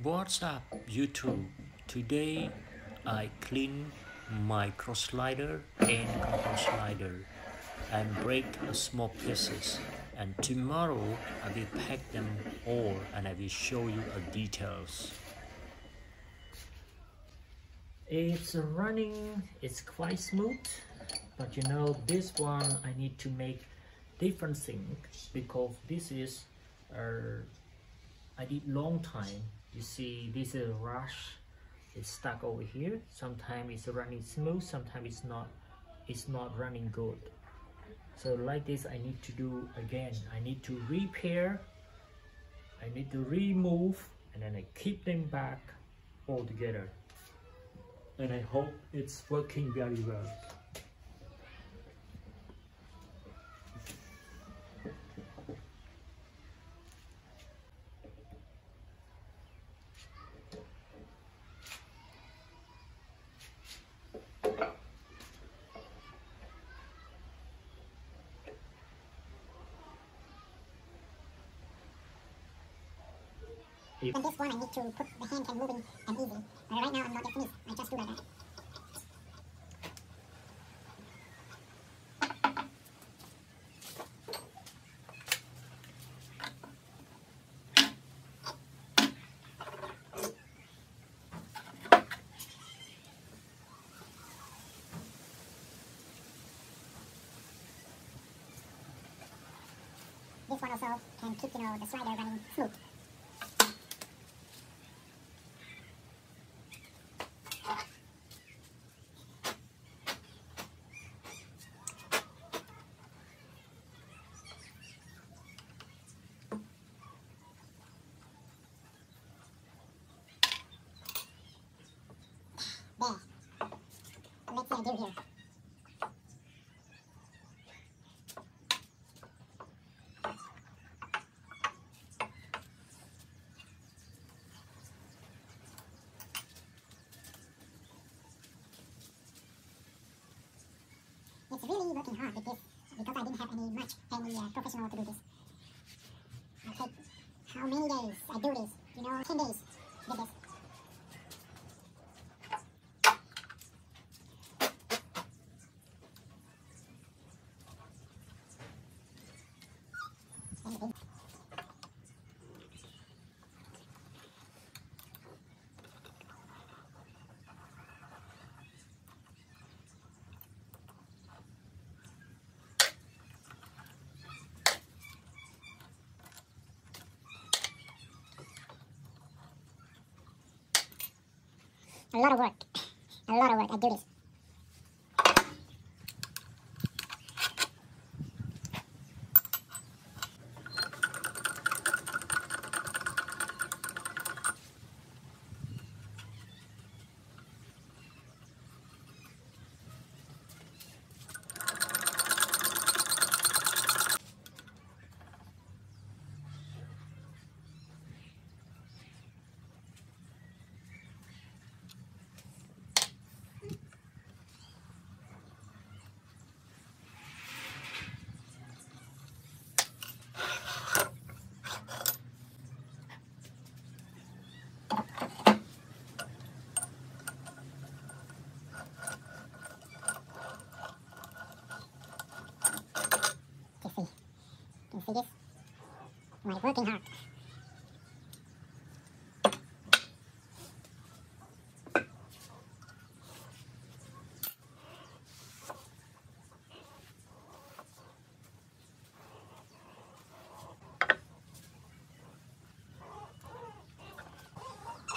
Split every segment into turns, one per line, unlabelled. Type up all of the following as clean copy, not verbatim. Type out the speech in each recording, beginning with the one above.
What's up YouTube? Today I clean my cross slider and control slider and break small pieces, and tomorrow I will pack them all and I will show you the details. It's running, it's quite smooth, but you know this one I need to make different things because this is I did long time. You see this is rush, it's stuck over here. Sometimes it's running smooth, sometimes it's not running good. So like this I need to do again. I need to repair, I need to remove, and then I keep them back all together. And I hope it's working very well.
And this one I need to put the hand can moving and easy. But right now I'm not yet finished. I just do like that. This one also can keep, the slider running smooth. There. Let's see I do here. It's really working hard with this because I didn't have any professional to do this. I take how many days I do this? 10 days did this. A lot of work. I do this. Can you see this? I'm working hard.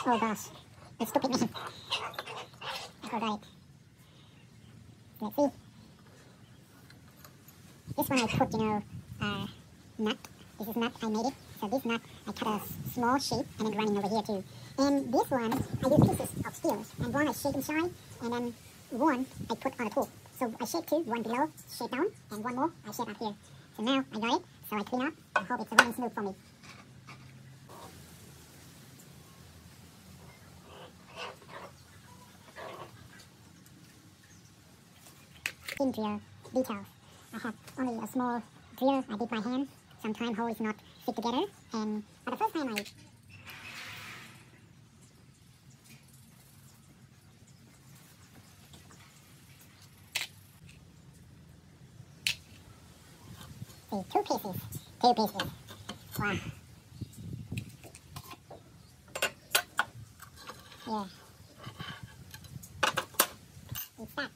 Oh gosh, it's stupid me. I forgot it. Let's see. This one I put, nut. This is nut, I made it. So this nut, I cut a small shape and then running over here too. And this one, I use pieces of steel. And one I shape inside, and then one I put on the tool. So I shape two, one below, shape down, and one more I shape up here. So now I got it, so I clean up. I hope it's running smooth for me. Pin drill details. I have only a small drill I did by hand. Sometimes hole is not fit together, but the first time see, two pieces. Two pieces. Wow. Here. It's that.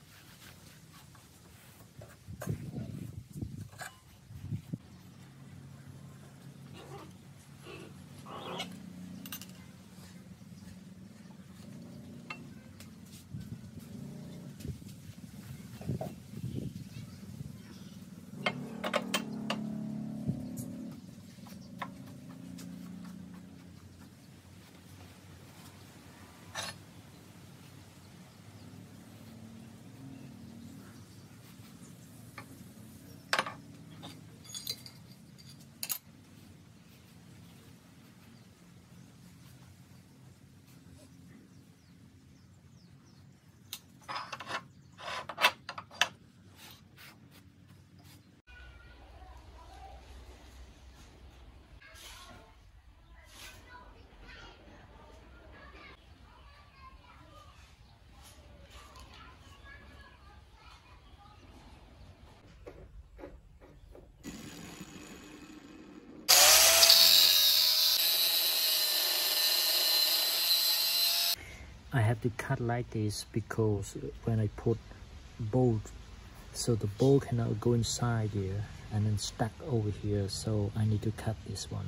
I have to cut like this because when I put bolt, so the bolt cannot go inside here and then stuck over here, so I need to cut this one.